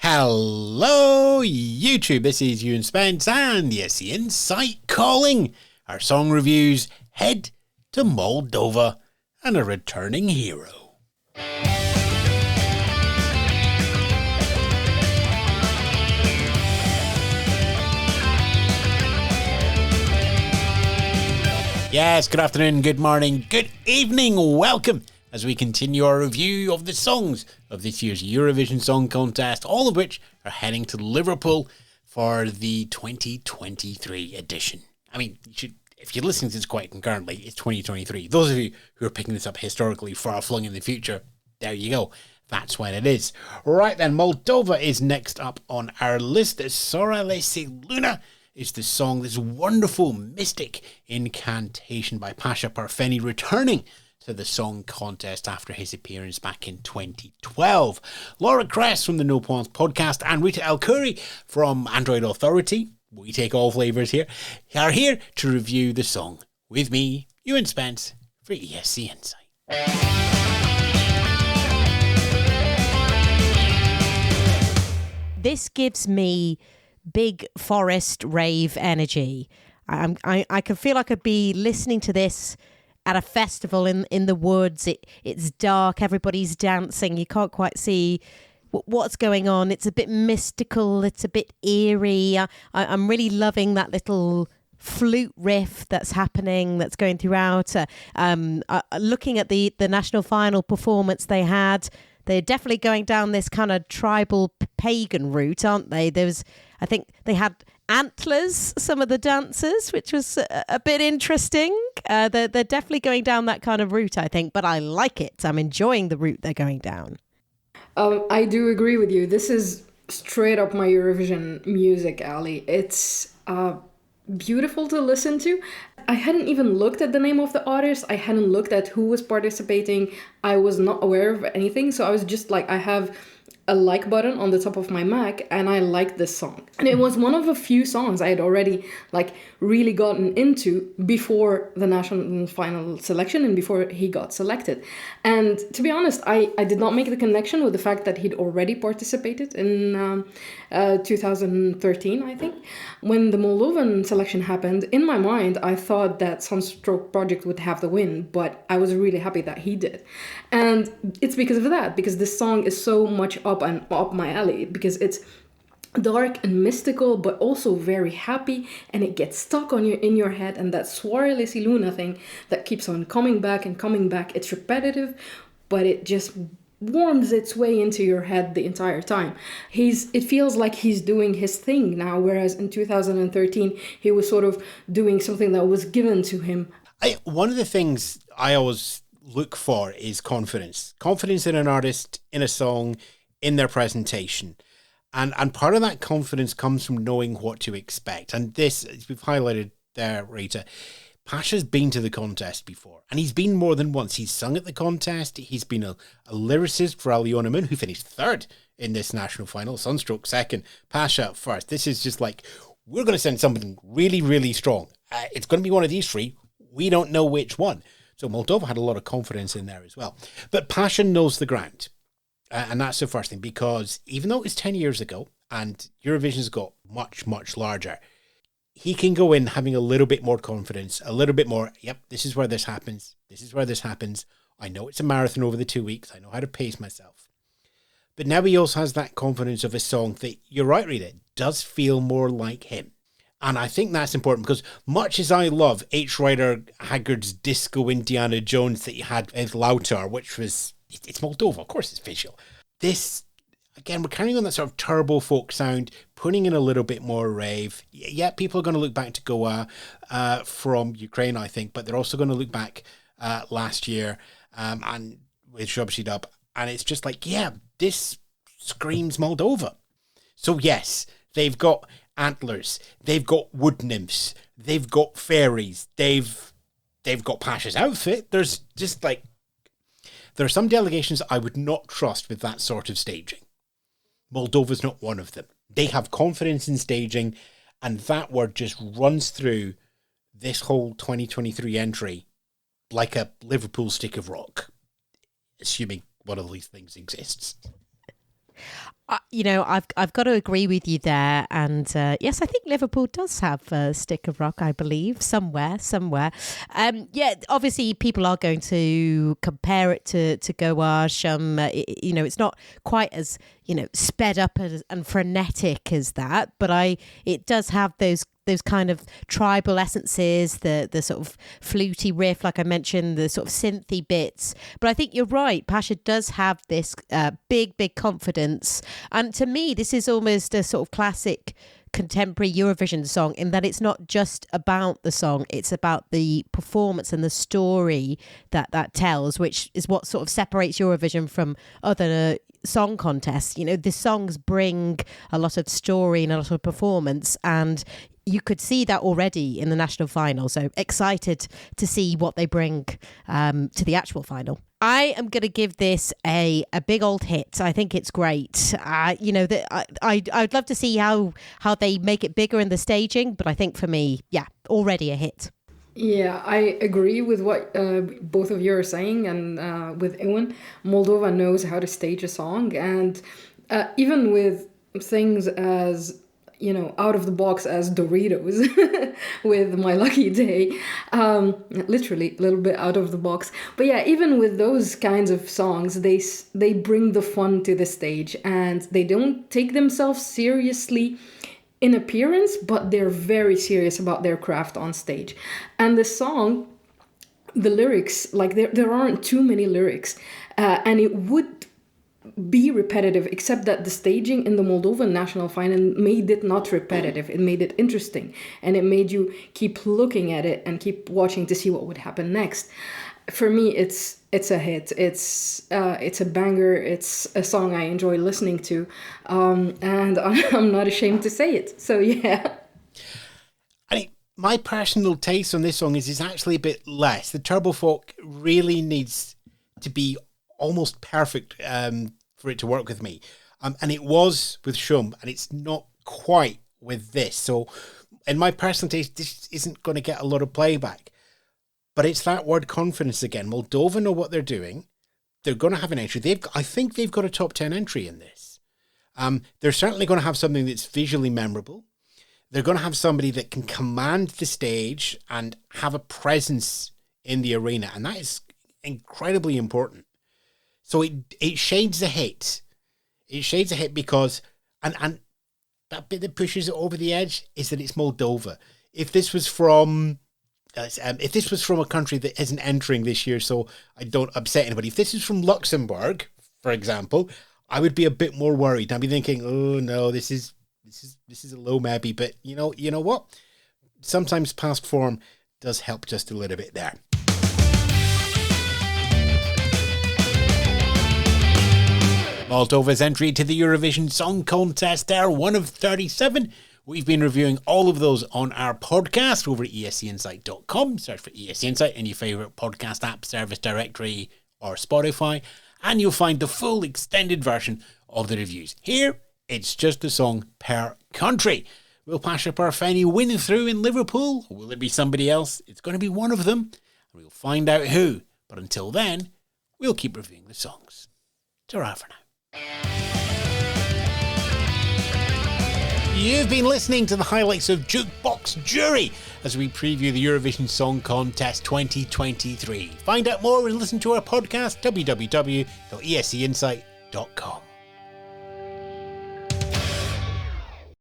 Hello, YouTube. This is Ewan Spence and the ESC Insight calling. Our song reviews head to Moldova and a returning hero. Yes, good afternoon, good morning, good evening. Welcome as we continue our review of the songs of this year's Eurovision Song Contest, all of which are heading to Liverpool for the 2023 edition. I mean, if you're listening to this quite concurrently, it's 2023. Those of you who are picking this up historically far flung in the future, there you go. That's when it is. Right then, Moldova is next up on our list. Soarele Luna is the song, this wonderful mystic incantation by Pasha Parfeni, returning to the song contest after his appearance back in 2012. Laura Kress from the No Points podcast and Rita El-Khoury from Android Authority, we take all flavours here, are here to review the song with me, Ewan Spence, for ESC Insight. This gives me big forest rave energy. I can feel I could be listening to this at a festival in the woods. It's dark, everybody's dancing, you can't quite see what's going on. It's a bit mystical, it's a bit eerie. I'm really loving that little flute riff that's happening, that's going throughout. Looking at the national final performance they had, they're definitely going down this kind of tribal pagan route, aren't they? I think they had antlers, some of the dancers, which was a bit interesting. They're definitely going down that kind of route, I think, but I like it. I'm enjoying the route they're going down. I do agree with you. This is straight up my Eurovision music alley. It's beautiful to listen to. I hadn't even looked at the name of the artist. I hadn't looked at who was participating. I was not aware of anything. So I was just like, I have a like button on the top of my Mac and I liked this song. And it was one of a few songs I had already really gotten into before the national final selection and before he got selected. And to be honest, I did not make the connection with the fact that he'd already participated in 2013, I think. When the Moldovan selection happened, in my mind, I thought that Sunstroke Project would have the win, but I was really happy that he did. And it's because of that, because this song is so much up my alley, because it's dark and mystical, but also very happy, and it gets stuck in your head, and that Soarele Luna thing that keeps on coming back and coming back. It's repetitive, but it just warms its way into your head the entire time. It feels like he's doing his thing now, whereas in 2013 he was sort of doing something that was given to him. One of the things I always look for is confidence in an artist, in a song, in their presentation. And part of that confidence comes from knowing what to expect. And this, as we've highlighted there, Rita, Pasha's been to the contest before, and he's been more than once. He's sung at the contest. He's been a lyricist for Aliona Moon, who finished third in this national final, Sunstroke second, Pasha first. This is just like, we're going to send something really, really strong. It's going to be one of these three. We don't know which one. So Moldova had a lot of confidence in there as well. But Pasha knows the ground. And that's the first thing, because even though it was 10 years ago and Eurovision's got much, much larger, he can go in having a little bit more confidence, a little bit more, yep, this is where this happens. This is where this happens. I know it's a marathon over the 2 weeks. I know how to pace myself. But now he also has that confidence of a song that, you're right, Rita, does feel more like him. And I think that's important, because much as I love H. Rider Haggard's Disco Indiana Jones that he had with Lautar, which was, it's Moldova, of course it's visual. This, again, we're carrying on that sort of turbo folk sound, putting in a little bit more rave. Yeah, people are going to look back to Goa from Ukraine, I think, but they're also going to look back last year and with Shubshidub. And it's just like, yeah, this screams Moldova. So yes, they've got antlers, they've got wood nymphs, they've got fairies, they've got Pasha's outfit. There's just like, there are some delegations I would not trust with that sort of staging. Moldova's not one of them. They have confidence in staging, and that word just runs through this whole 2023 entry like a Liverpool stick of rock, assuming one of these things exists. I've got to agree with you there, and yes, I think Liverpool does have a stick of rock. I believe somewhere. Obviously, people are going to compare it to Gouache. It's not quite as sped up and frenetic as that, but it does have those kind of tribal essences, the sort of fluty riff, like I mentioned, the sort of synthy bits. But I think you're right. Pasha does have this big confidence. And to me, this is almost a sort of classic contemporary Eurovision song in that it's not just about the song, it's about the performance and the story that tells, which is what sort of separates Eurovision from other song contests. The songs bring a lot of story and a lot of performance, and you could see that already in the national final. So excited to see what they bring to the actual final. I am going to give this a big old hit. I think it's great. I'd love to see how they make it bigger in the staging, but I think for me, already a hit. Yeah, I agree with what both of you are saying, and with Ewan, Moldova knows how to stage a song, and even with things as out of the box as Doritos with My Lucky Day, literally a little bit out of the box. But yeah, even with those kinds of songs, they bring the fun to the stage, and they don't take themselves seriously in appearance, but they're very serious about their craft on stage. And the song, the lyrics, like there aren't too many lyrics, and it would be repetitive, except that the staging in the Moldovan national final made it not repetitive. It made it interesting, and it made you keep looking at it and keep watching to see what would happen next. For me, it's a hit. It's a banger. It's a song I enjoy listening to, and I'm not ashamed to say it. So yeah. I think my personal taste on this song is it's actually a bit less. The turbo folk really needs to be almost perfect for it to work with me. And it was with Shum, and it's not quite with this. So in my personal taste, this isn't going to get a lot of playback. But it's that word confidence again. Moldova know what they're doing. They're going to have an entry. I think they've got a top 10 entry in this. They're certainly going to have something that's visually memorable. They're going to have somebody that can command the stage and have a presence in the arena. And that is incredibly important. So it shades a hit. It shades a hit because, and that bit that pushes it over the edge is that it's Moldova. If this was from a country that isn't entering this year, so I don't upset anybody. If this is from Luxembourg, for example, I would be a bit more worried. I'd be thinking, oh no, this is a low maybe. But you know what? Sometimes past form does help just a little bit there. Moldova's entry to the Eurovision Song Contest there, one of 37. We've been reviewing all of those on our podcast over at escinsight.com. Search for ESC Insight in your favourite podcast app, service directory or Spotify, and you'll find the full extended version of the reviews. Here, it's just a song per country. Will Pasha Parfeni win through in Liverpool? Or will it be somebody else? It's going to be one of them, and we'll find out who. But until then, we'll keep reviewing the songs. Ta-ra for now. You've been listening to the highlights of Jukebox Jury as we preview the Eurovision Song Contest 2023. Find out more and listen to our podcast, www.escinsight.com.